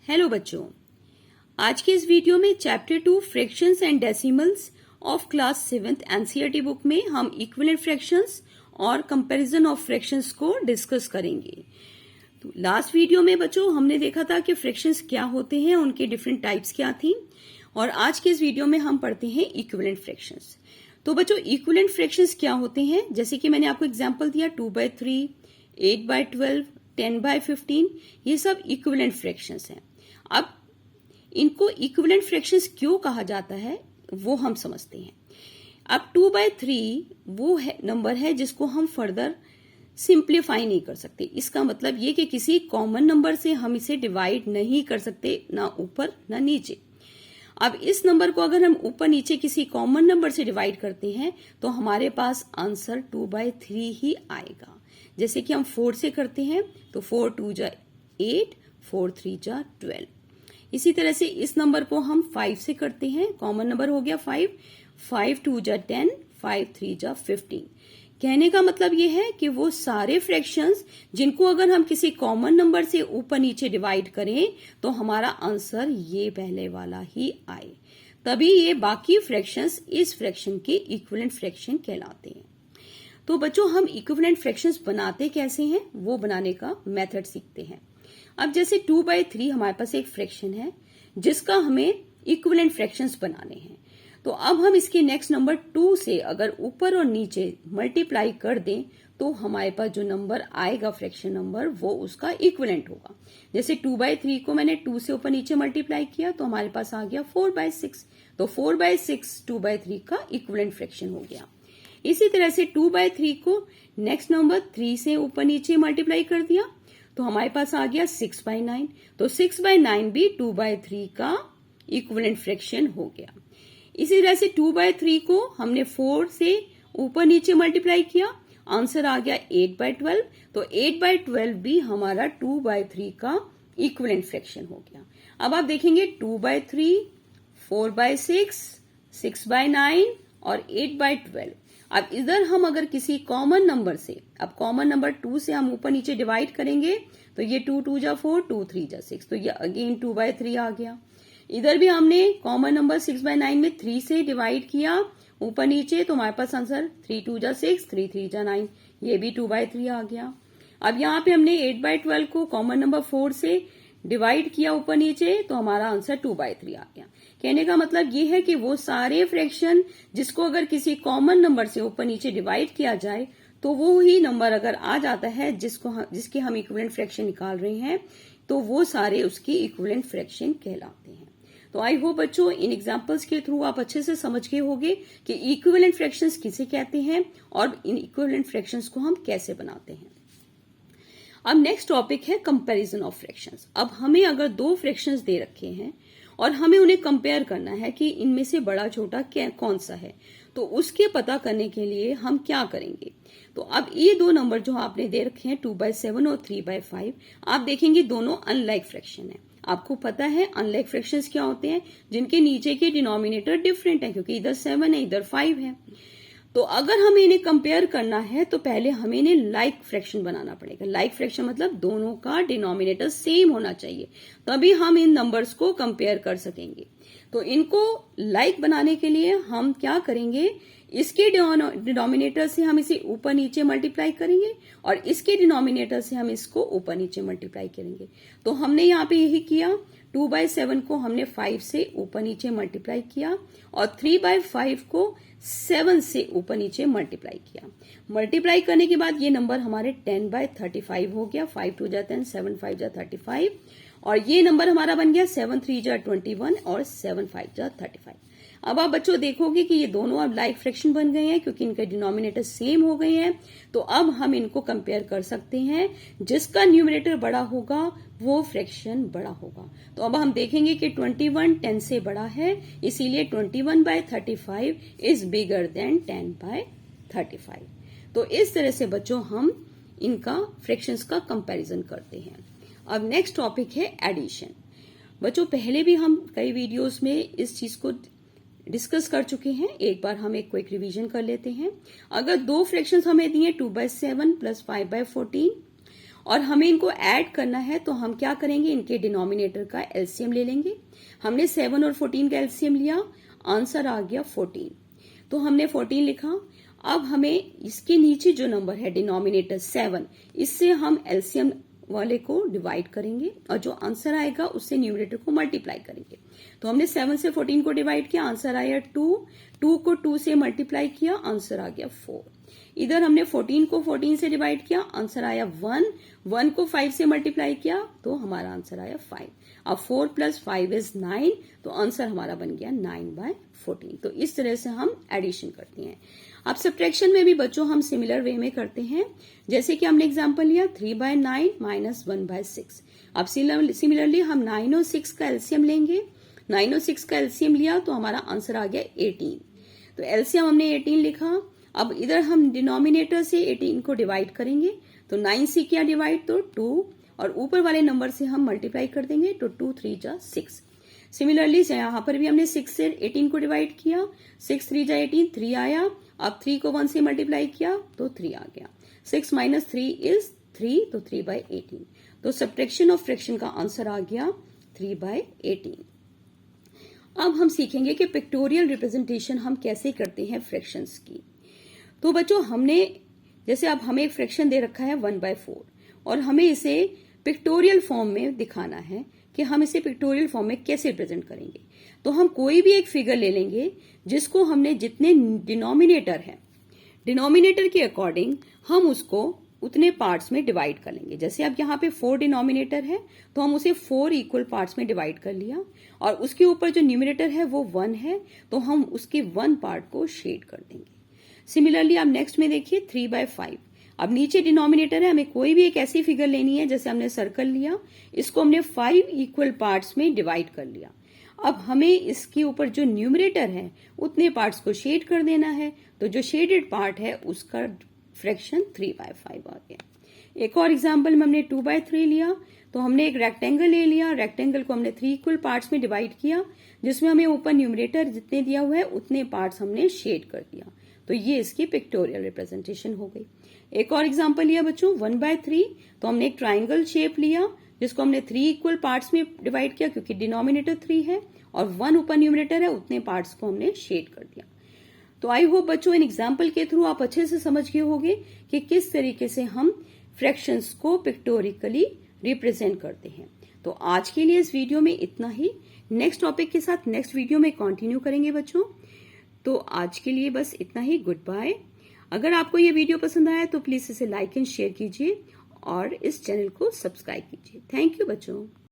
Hello बच्चों, आज के इस वीडियो में chapter 2 fractions and decimals of class 7th NCERT book में हम इक्विवेलेंट फ्रैक्शंस और कंपैरिजन ऑफ फ्रैक्शंस को डिस्कस करेंगे। तो लास्ट वीडियो में बच्चों हमने देखा था कि फ्रैक्शंस क्या होते हैं, उनके डिफरेंट टाइप्स क्या थी, और आज के इस वीडियो में हम पढ़ते हैं इक्विवेलेंट फ्रैक्शंस। तो बच्चों इक्विवेलेंट फ्रैक्शंस क्या होते हैं, जैसे कि मैंने आपको एग्जांपल दिया 2/3, 8/12, 10/15, ये सब इक्विवेलेंट फ्रैक्शंस हैं। अब इनको इक्विवेलेंट फ्रैक्शंस क्यों कहा जाता है वो हम समझते हैं। अब 2/3 वो है नंबर है जिसको हम फर्दर सिंप्लीफाई नहीं कर सकते। इसका मतलब ये कि किसी कॉमन नंबर से हम इसे डिवाइड नहीं कर सकते, ना ऊपर ना नीचे। अब इस नंबर को अगर हम ऊपर नीचे किसी कॉमन नंबर से डिवाइड करते हैं तो हमारे पास आंसर 2/3 ही आएगा। जैसे कि हम 4 से करते हैं तो 4 2 जा 8, 4 3 जा 12। इसी तरह से इस नंबर को हम 5 से करते हैं, कॉमन नंबर हो गया 5, 5 2 जा 10, 5 3 जा 15। कहने का मतलब ये है कि वो सारे फ्रैक्शंस जिनको अगर हम किसी कॉमन नंबर से ऊपर नीचे डिवाइड करें तो हमारा आंसर ये पहले वाला ही आए, तभी ये बाकी फ्रैक्शंस इस फ्रैक्शन के इक्विवेलेंट फ्रैक्शन कहलाते हैं। तो बच्चों हम इक्विवेलेंट फ्रैक्शंस बनाते कैसे हैं वो बनाने का मेथड सीखते हैं। अब जैसे 2/3 हमारे पास एक फ्रैक्शन है जिसका हमें इक्विवेलेंट फ्रैक्शंस बनाने हैं। तो अब हम इसके नेक्स्ट नंबर 2 से अगर ऊपर और नीचे मल्टीप्लाई कर दें तो हमारे पास जो नंबर आएगा फ्रैक्शन नंबर वो उसका इक्विवेलेंट होगा। जैसे 2/3 को मैंने 2 से ऊपर नीचे मल्टीप्लाई किया तो हमारे पास आ गया 4/6। तो 4/6 2/3 का इक्विवेलेंट फ्रैक्शन हो गया। इसी तरह से 2/3 को नेक्स्ट नंबर 3 से ऊपर नीचे मल्टीप्लाई कर दिया तो हमारे पास आ गया 6/9। तो 6/9 भी 2/3 का इक्विवेलेंट फ्रैक्शन हो गया। इसी तरह से 2/3 को हमने 4 से ऊपर नीचे मल्टीप्लाई किया, आंसर आ गया 8/12। तो 8/12 भी हमारा 2/3 का इक्विवेलेंट फ्रैक्शन हो गया। अब आप देखेंगे 2/3, 4/6, 6/9 और 8/12। अब इधर हम अगर किसी कॉमन नंबर से, अब कॉमन नंबर 2 से हम ऊपर नीचे डिवाइड करेंगे तो ये 2 2 जा 4, 2 3 जा 6, तो ये अगेन 2/3 आ गया। इधर भी हमने कॉमन नंबर 6/9 में 3 से डिवाइड किया ऊपर नीचे तो हमारे पास आंसर 3 2 जा 6, 3 3 जा 9, ये भी 2/3 आ गया। अब यहाँ पे हमने 8/12 को कॉमन नंबर 4 से डिवाइड किया ऊपर नीचे तो हमारा आंसर 2/3 आ गया। कहने का मतलब ये है कि वो सारे फ्रैक्शन जिसको अगर किसी कॉमन नंबर से ऊपर नीचे डिवाइड किया जाए तो वो ही नंबर अगर आ जाता है जिसके हम इक्विवेलेंट फ्रैक्शन निकाल रहे हैं तो वो सारे उसकी इक्विवेलेंट फ्रैक्शन कहलाते हैं। तो आई होप बच्चों इन एग्जांपल्स के थ्रू आप अच्छे से समझ गए होंगे कि इक्विवेलेंट फ्रैक्शंस किसे कहते हैं और इन इक्विवेलेंट फ्रैक्शंस को हम कैसे बनाते हैं। अब नेक्स्ट टॉपिक है कंपैरिजन ऑफ फ्रैक्शंस। अब हमें अगर दो फ्रैक्शंस दे रखे हैं और हमें उन्हें कंपेयर करना है कि इनमें से बड़ा छोटा कौन सा है, तो उसके पता करने के लिए हम क्या करेंगे। तो अब ये दो नंबर जो आपने दे रखे हैं 2/7 और 3/5, आप देखेंगे दोनों अनलाइक फ्रैक्शन है। आपको पता है अनलाइक फ्रैक्शंस क्या होते हैं, जिनके नीचे के डिनोमिनेटर डिफरेंट है, क्योंकि इधर 7 है इधर 5 है। तो अगर हमें इन्हें कंपेयर करना है तो पहले हमें इन्हें लाइक फ्रैक्शन बनाना पड़ेगा। लाइक फ्रैक्शन मतलब दोनों का डिनोमिनेटर सेम होना चाहिए, तभी हम इन नंबर्स को कंपेयर कर सकेंगे। तो इनको लाइक बनाने के लिए हम क्या करेंगे, इसके डिनोमिनेटर से हम इसे ऊपर नीचे मल्टीप्लाई करेंगे और इसके डिनोमिनेटर से हम इसको ऊपर नीचे मल्टीप्लाई करेंगे। तो हमने यहाँ पे यही किया, 2/7 को हमने 5 से ऊपर नीचे मल्टीप्लाई किया और 3/5 को 7 से ऊपर नीचे मल्टीप्लाई किया। मल्टीप्लाई करने के बाद ये नंबर हमारे 10/35 हो गया। 5 2 जा 10, 7 5 जा 35 और ये नंबर हमारा बन गया 7 3 जा 21 और 7 5 जा 35। अब आप बच्चों देखोगे कि ये दोनों अब लाइक फ्रैक्शन बन गए हैं क्योंकि इनके डिनोमिनेटर सेम हो गए हैं। तो अब हम इनको कंपेयर कर सकते हैं, जिसका न्यूमरेटर बड़ा होगा वो फ्रैक्शन बड़ा होगा। तो अब हम देखेंगे कि 21 10 से बड़ा है, इसीलिए 21/35 इज बिगर देन 10/35। तो इस तरह से बच्चों हम इनका फ्रैक्शंस का कंपैरिजन करते हैं। अब नेक्स्ट टॉपिक है एडिशन। बच्चों पहले भी हम कई वीडियोस में इस चीज को डिस्कस कर चुके हैं, एक बार हम एक क्विक रिवीजन कर लेते हैं। अगर दो फ्रैक्शंस हमें दिए 2/7 प्लस 5/14 और हमें इनको ऐड करना है, तो हम क्या करेंगे, इनके डिनोमिनेटर का एलसीएम ले लेंगे। हमने 7 और 14 का एलसीएम लिया, आंसर आ गया 14। तो हमने 14 लिखा। अब हमें इसके नीचे जो नंबर है डिनोमिनेटर 7, इससे हम एलसीएम वाले को डिवाइड करेंगे और जो आंसर आएगा उससे न्यूमरेटर को मल्टीप्लाई करेंगे। तो हमने 7 से 14 को डिवाइड किया, आंसर आया 2। 2 को 2 से मल्टीप्लाई किया, आंसर आ गया 4। इधर हमने 14 को 14 से डिवाइड किया, आंसर आया 1। 1 को 5 से मल्टीप्लाई किया तो हमारा आंसर आया 5। अब 4 + 5 = 9, तो आंसर हमारा बन गया 9/14। तो इस तरह से हम एडिशन करते हैं। अब सब्ट्रैक्शन में भी बच्चों हम सिमिलर वे में करते हैं। जैसे कि हमने एग्जांपल लिया 3/9 - 1/6। अब सिमिलरली हम 9 और 6 का एलसीएम लेंगे। 9 और 6 का एलसीएम लिया तो हमारा आंसर आ गया 18। तो एलसीएम हमने 18 लिखा। अब इधर हम डिनोमिनेटर से 18 को डिवाइड करेंगे, तो 9 से किया डिवाइड तो 2, और ऊपर वाले नंबर से हम मल्टीप्लाई कर देंगे, तो 2 3 जा 6। सिमिलरली यहाँ पर भी हमने 6 से 18 को डिवाइड किया, 6 3 जा 18, 3 आया। अब 3 को 1 से मल्टीप्लाई किया तो 3 आ गया। 6 - 3 = 3, तो 3/18। तो सब्ट्रैक्शन ऑफ फ्रैक्शन का आंसर आ गया 3/18। अब हम सीखेंगे कि पिक्टोरियल रिप्रेजेंटेशन हम कैसे करते हैं फ्रैक्शंस की। तो बच्चों हमने जैसे अब हमें एक फ्रैक्शन दे रखा है 1/4 और हमें इसे पिक्टोरियल फॉर्म में दिखाना है कि हम इसे पिक्टोरियल फॉर्म में कैसे रिप्रेजेंट करेंगे। तो हम कोई भी एक फिगर ले लेंगे जिसको हमने जितने डिनोमिनेटर है, डिनोमिनेटर के अकॉर्डिंग हम उसको उतने पार्ट्स में डिवाइड कर लेंगे। जैसे अब यहाँ पे 4 डिनोमिनेटर है तो हम उसे 4 इक्वल पार्ट्स में डिवाइड कर लिया, और उसके ऊपर जो न्यूमिनेटर है वो 1 है तो हम उसके 1 पार्ट को शेड कर देंगे। सिमिलरली आप नेक्स्ट में देखिए 3/5। अब नीचे डिनोमिनेटर है, हमें कोई भी एक ऐसी फिगर लेनी है, जैसे हमने सर्कल लिया, इसको हमने 5 इक्वल पार्ट्स में डिवाइड कर लिया। अब हमें इसके ऊपर जो न्यूमरेटर है उतने पार्ट्स को शेड कर देना है, तो जो शेडेड पार्ट है उसका फ्रैक्शन 3/5 आ गया। एक और एग्जांपल में हमने 2/3 लिया, तो हमने एक रेक्टेंगल ले लिया, रेक्टेंगल को हमने 3 इक्वल पार्ट्स में डिवाइड किया, जिसमें हमें ऊपर न्यूमरेटर जितने दिया हुआ है उतने पार्ट्स हमने शेड कर दिया। तो ये इसकी पिक्टोरियल रिप्रेजेंटेशन हो गई। एक और एग्जांपल लिया बच्चों 1/3, तो हमने एक ट्राइंगल शेप लिया जिसको हमने 3 इक्वल पार्ट्स में डिवाइड किया, क्योंकि डिनोमिनेटर 3 है और 1 ऊपर न्यूमरेटर है, उतने पार्ट्स को हमने शेड कर दिया। तो आई होप बच्चों इन एग्जाम्पल के थ्रू आप अच्छे से समझ गए होंगे कि किस तरीके से हम फ्रैक्शंस को पिक्टोरिकली रिप्रेजेंट करते हैं। तो आज के लिए इस वीडियो में इतना ही। नेक्स्ट टॉपिक के साथ नेक्स्ट वीडियो में कंटिन्यू करेंगे बच्चों। तो आज के लिए बस इतना ही। Good bye. अगर आपको ये वीडियो पसंद आया तो प्लीज इसे लाइक एंड शेयर कीजिए और इस चैनल को सब्सक्राइब कीजिए। थैंक यू बच्चों।